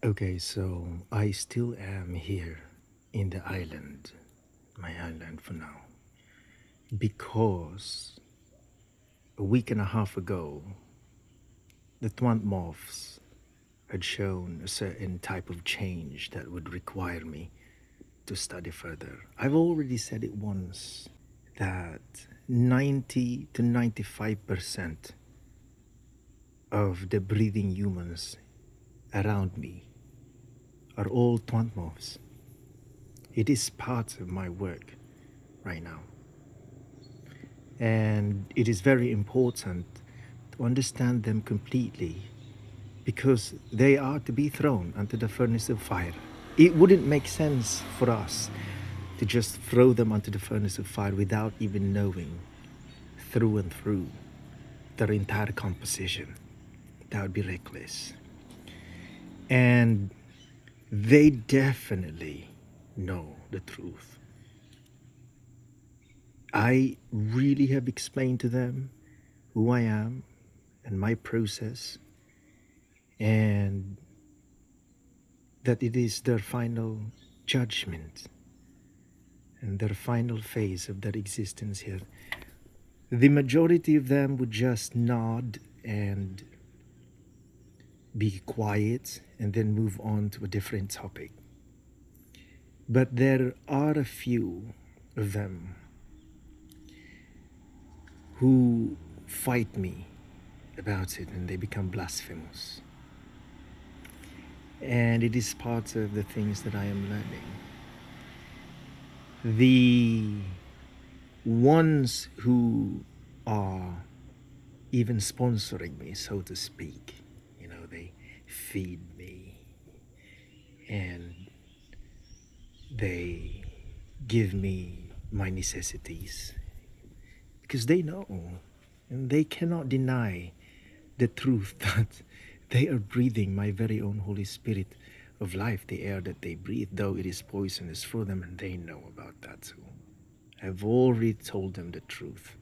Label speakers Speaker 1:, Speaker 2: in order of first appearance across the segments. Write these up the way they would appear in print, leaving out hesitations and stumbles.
Speaker 1: Okay, so I still am here in the island, my island for now, because a week and a half ago, the Twantmoths had shown a certain type of change that would require me to study further. I've already said it once that 90 to 95% of the breathing humans around me are all Twantmoths. It is part of my work right now. And it is very important to understand them completely because they are to be thrown into the furnace of fire. It wouldn't make sense for us to just throw them onto the furnace of fire without even knowing through and through their entire composition. That would be reckless. And they definitely know the truth. I really have explained to them who I am and my process, and that it is their final judgment and their final phase of their existence here. The majority of them would just nod and be quiet and then move on to a different topic. But there are a few of them who fight me about it and they become blasphemous. And it is part of the things that I am learning. The ones who are even sponsoring me, so to speak, they feed me and they give me my necessities because they know and they cannot deny the truth that they are breathing my very own Holy Spirit of life, the air that they breathe, though it is poisonous for them, and they know about that too. I've already told them the truth.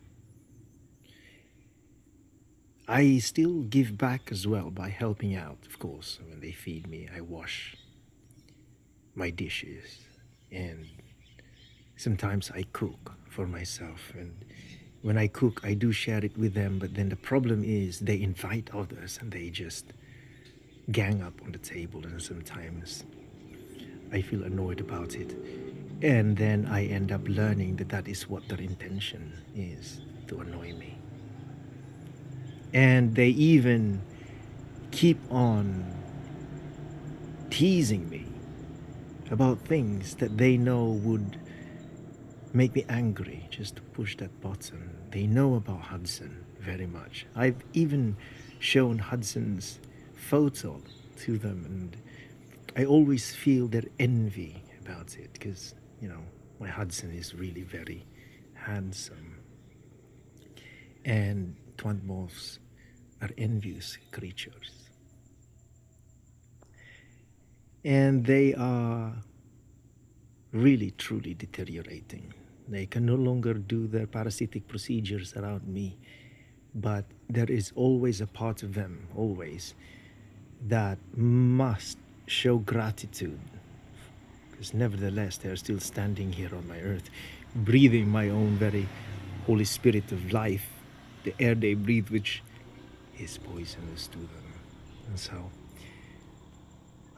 Speaker 1: I still give back as well by helping out, of course. When they feed me, I wash my dishes, and sometimes I cook for myself. And when I cook, I do share it with them, but then the problem is they invite others and they just gang up on the table, and sometimes I feel annoyed about it. And then I end up learning that that is what their intention is, to annoy me. And they even keep on teasing me about things that they know would make me angry just to push that button. They know about Hudson very much. I've even shown Hudson's photo to them, and I always feel their envy about it because, my Hudson is really very handsome. And Twantmoths are envious creatures. And they are really truly deteriorating. They can no longer do their parasitic procedures around me, but there is always a part of them, always, that must show gratitude, because nevertheless they are still standing here on my earth, breathing my own very Holy Spirit of life, the air they breathe, which is poisonous to them. And so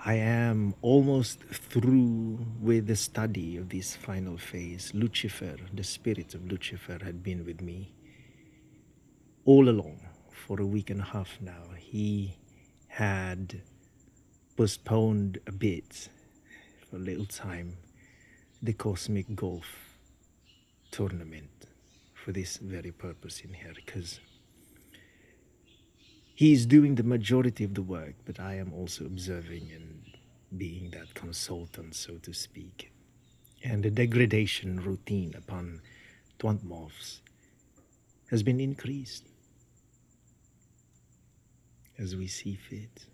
Speaker 1: I am almost through with the study of this final phase. Lucifer, the spirit of Lucifer, had been with me all along for a week and a half now. He had postponed a bit, for a little time, the cosmic golf tournament for this very purpose in here, because he's doing the majority of the work, but I am also observing and being that consultant, so to speak. And the degradation routine upon Twantmoths has been increased as we see fit.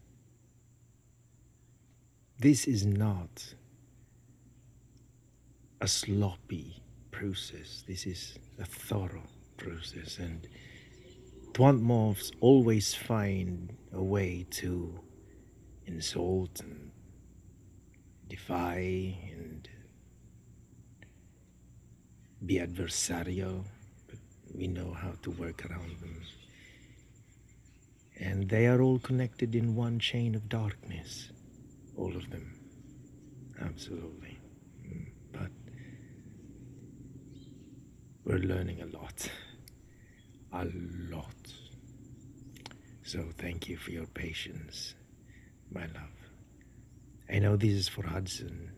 Speaker 1: This is not a sloppy process. This is a thorough process, and Twantmoths always find a way to insult and defy and be adversarial, but we know how to work around them. And they are all connected in one chain of darkness, all of them, absolutely. But we're learning a lot, a lot. So thank you for your patience, my love. I know this is for Hudson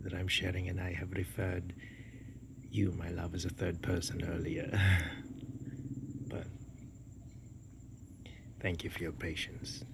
Speaker 1: that I'm sharing, and I have referred you, my love, as a third person earlier. But thank you for your patience.